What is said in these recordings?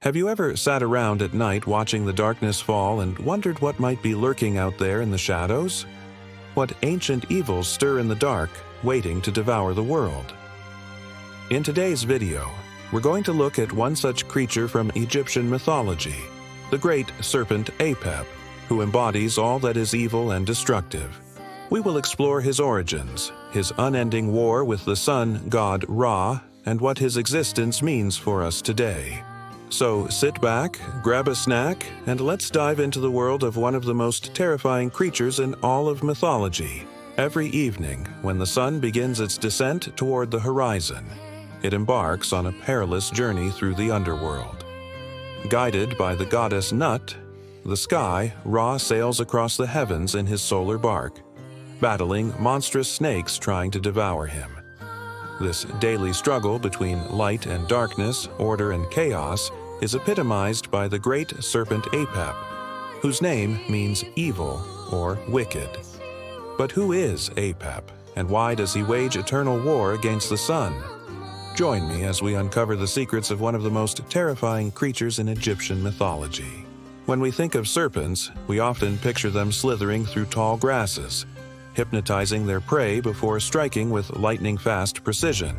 Have you ever sat around at night watching the darkness fall and wondered what might be lurking out there in the shadows? What ancient evils stir in the dark, waiting to devour the world? In today's video, we're going to look at one such creature from Egyptian mythology, the great Serpent Apep, who embodies all that is evil and destructive. We will explore his origins, his unending war with the sun god Ra, and what his existence means for us today. So sit back, grab a snack, and let's dive into the world of one of the most terrifying creatures in all of mythology. Every evening, when the sun begins its descent toward the horizon, it embarks on a perilous journey through the underworld. Guided by the goddess Nut, the sky, Ra sails across the heavens in his solar bark, battling monstrous snakes trying to devour him. This daily struggle between light and darkness, order and chaos, is epitomized by the great Serpent Apep, whose name means evil or wicked. But who is Apep, and why does he wage eternal war against the sun? Join me as we uncover the secrets of one of the most terrifying creatures in Egyptian mythology. When we think of serpents, we often picture them slithering through tall grasses, hypnotizing their prey before striking with lightning-fast precision.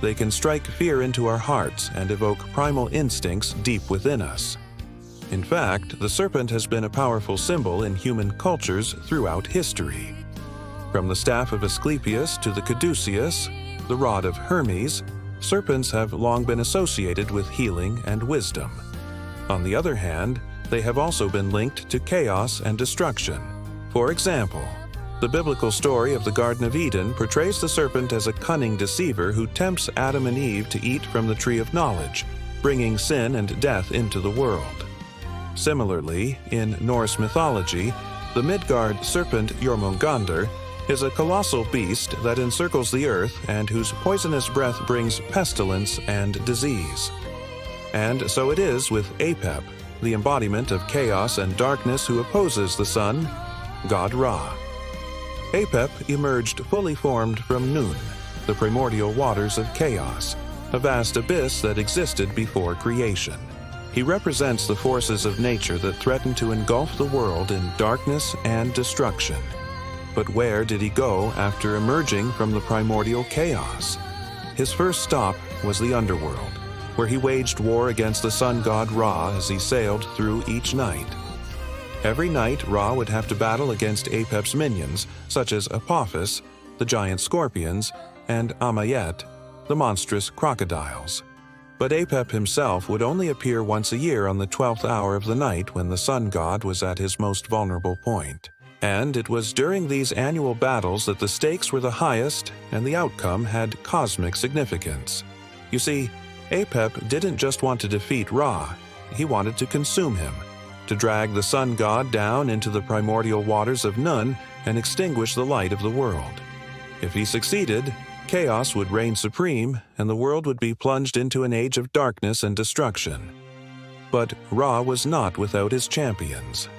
They can strike fear into our hearts and evoke primal instincts deep within us. In fact, the serpent has been a powerful symbol in human cultures throughout history. From the staff of Asclepius to the caduceus, the rod of Hermes, serpents have long been associated with healing and wisdom. On the other hand, they have also been linked to chaos and destruction. For example, the biblical story of the Garden of Eden portrays the serpent as a cunning deceiver who tempts Adam and Eve to eat from the tree of knowledge, bringing sin and death into the world. Similarly, in Norse mythology, the Midgard serpent Jormungandr is a colossal beast that encircles the earth and whose poisonous breath brings pestilence and disease. And so it is with Apep, the embodiment of chaos and darkness who opposes the sun, god Ra. Apep emerged fully formed from Nun, the primordial waters of chaos, a vast abyss that existed before creation. He represents the forces of nature that threaten to engulf the world in darkness and destruction. But where did he go after emerging from the primordial chaos? His first stop was the underworld, where he waged war against the sun god Ra as he sailed through each night. Every night, Ra would have to battle against Apep's minions, such as Apophis, the giant scorpions, and Amayet, the monstrous crocodiles. But Apep himself would only appear once a year on the 12th hour of the night when the sun god was at his most vulnerable point. And it was during these annual battles that the stakes were the highest and the outcome had cosmic significance. You see, Apep didn't just want to defeat Ra, he wanted to consume him, to drag the sun god down into the primordial waters of Nun and extinguish the light of the world. If he succeeded, chaos would reign supreme and the world would be plunged into an age of darkness and destruction. But Ra was not without his champions.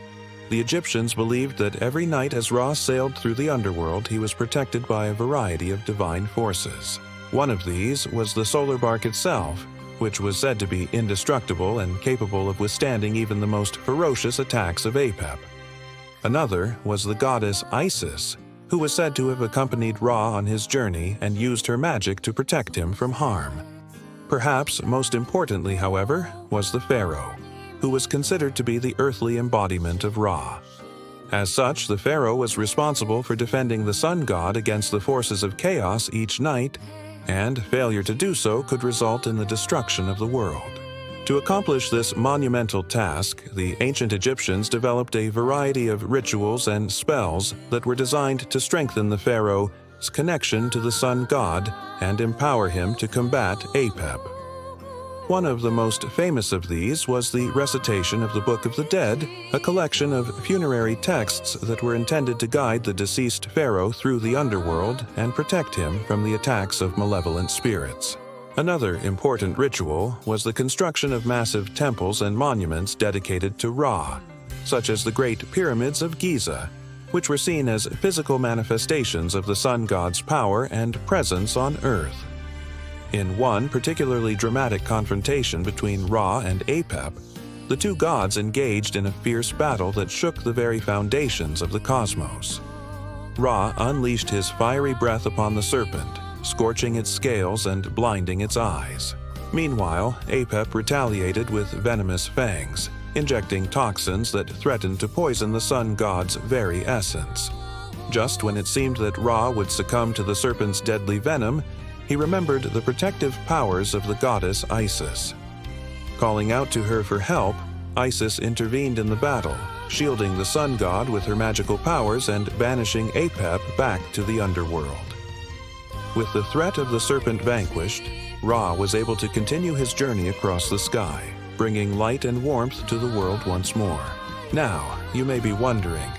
The Egyptians believed that every night as Ra sailed through the underworld, he was protected by a variety of divine forces. One of these was the solar bark itself, which was said to be indestructible and capable of withstanding even the most ferocious attacks of Apep. Another was the goddess Isis, who was said to have accompanied Ra on his journey and used her magic to protect him from harm. Perhaps most importantly, however, was the pharaoh, who was considered to be the earthly embodiment of Ra. As such, the pharaoh was responsible for defending the sun god against the forces of chaos each night, and failure to do so could result in the destruction of the world. To accomplish this monumental task, the ancient Egyptians developed a variety of rituals and spells that were designed to strengthen the pharaoh's connection to the sun god and empower him to combat Apep. One of the most famous of these was the recitation of the Book of the Dead, a collection of funerary texts that were intended to guide the deceased pharaoh through the underworld and protect him from the attacks of malevolent spirits. Another important ritual was the construction of massive temples and monuments dedicated to Ra, such as the Great Pyramids of Giza, which were seen as physical manifestations of the sun god's power and presence on earth. In one particularly dramatic confrontation between Ra and Apep, the two gods engaged in a fierce battle that shook the very foundations of the cosmos. Ra unleashed his fiery breath upon the serpent, scorching its scales and blinding its eyes. Meanwhile, Apep retaliated with venomous fangs, injecting toxins that threatened to poison the sun god's very essence. Just when it seemed that Ra would succumb to the serpent's deadly venom, he remembered the protective powers of the goddess Isis. Calling out to her for help, Isis intervened in the battle, shielding the sun god with her magical powers and banishing Apep back to the underworld. With the threat of the serpent vanquished, Ra was able to continue his journey across the sky, bringing light and warmth to the world once more. Now, you may be wondering,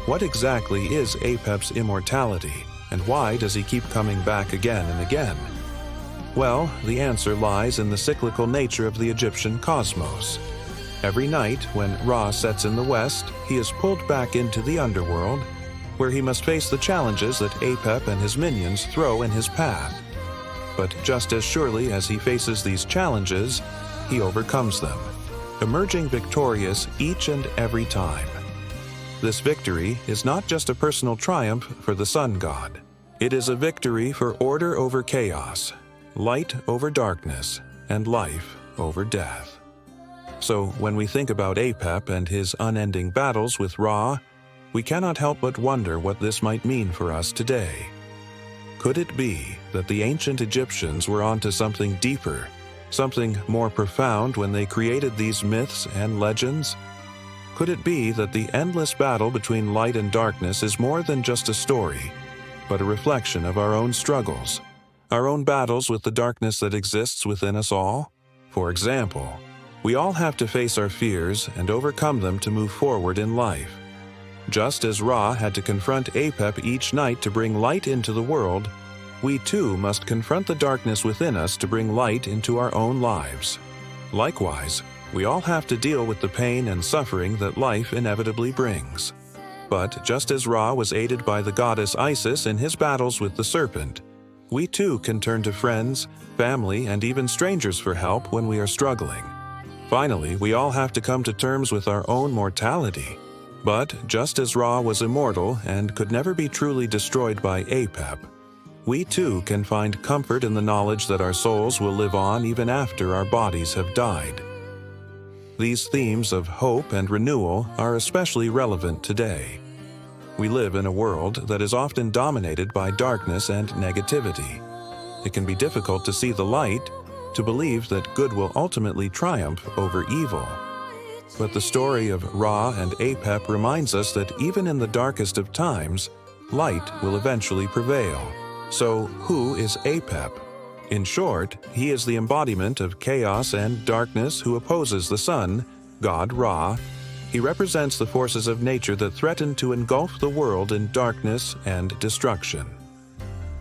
what exactly is Apep's immortality, and why does he keep coming back again and again? Well, the answer lies in the cyclical nature of the Egyptian cosmos. Every night, when Ra sets in the west, he is pulled back into the underworld, where he must face the challenges that Apep and his minions throw in his path. But just as surely as he faces these challenges, he overcomes them, emerging victorious each and every time. This victory is not just a personal triumph for the sun god. It is a victory for order over chaos, light over darkness, and life over death. So when we think about Apep and his unending battles with Ra, we cannot help but wonder what this might mean for us today. Could it be that the ancient Egyptians were onto something deeper, something more profound when they created these myths and legends? Could it be that the endless battle between light and darkness is more than just a story, but a reflection of our own struggles, our own battles with the darkness that exists within us all? For example, we all have to face our fears and overcome them to move forward in life. Just as Ra had to confront Apep each night to bring light into the world, we too must confront the darkness within us to bring light into our own lives. Likewise, we all have to deal with the pain and suffering that life inevitably brings. But just as Ra was aided by the goddess Isis in his battles with the serpent, we too can turn to friends, family, and even strangers for help when we are struggling. Finally, we all have to come to terms with our own mortality. But just as Ra was immortal and could never be truly destroyed by Apep, we too can find comfort in the knowledge that our souls will live on even after our bodies have died. These themes of hope and renewal are especially relevant today. We live in a world that is often dominated by darkness and negativity. It can be difficult to see the light, to believe that good will ultimately triumph over evil. But the story of Ra and Apep reminds us that even in the darkest of times, light will eventually prevail. So, who is Apep? In short, he is the embodiment of chaos and darkness who opposes the sun, god Ra. He represents the forces of nature that threaten to engulf the world in darkness and destruction.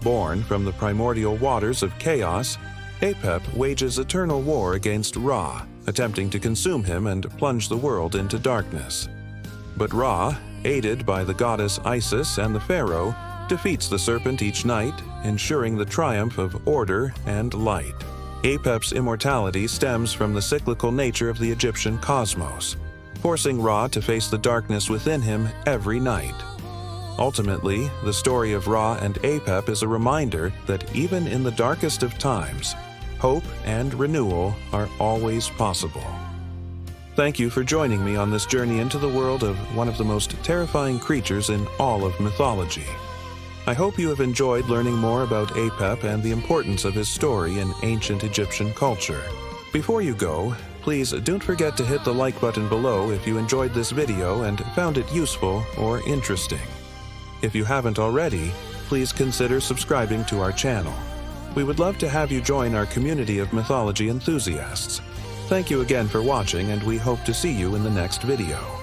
Born from the primordial waters of chaos, Apep wages eternal war against Ra, attempting to consume him and plunge the world into darkness. But Ra, aided by the goddess Isis and the pharaoh, defeats the serpent each night, ensuring the triumph of order and light. Apep's immortality stems from the cyclical nature of the Egyptian cosmos, forcing Ra to face the darkness within him every night. Ultimately, the story of Ra and Apep is a reminder that even in the darkest of times, hope and renewal are always possible. Thank you for joining me on this journey into the world of one of the most terrifying creatures in all of mythology. I hope you have enjoyed learning more about Apep and the importance of his story in ancient Egyptian culture. Before you go, please don't forget to hit the like button below if you enjoyed this video and found it useful or interesting. If you haven't already, please consider subscribing to our channel. We would love to have you join our community of mythology enthusiasts. Thank you again for watching, and we hope to see you in the next video.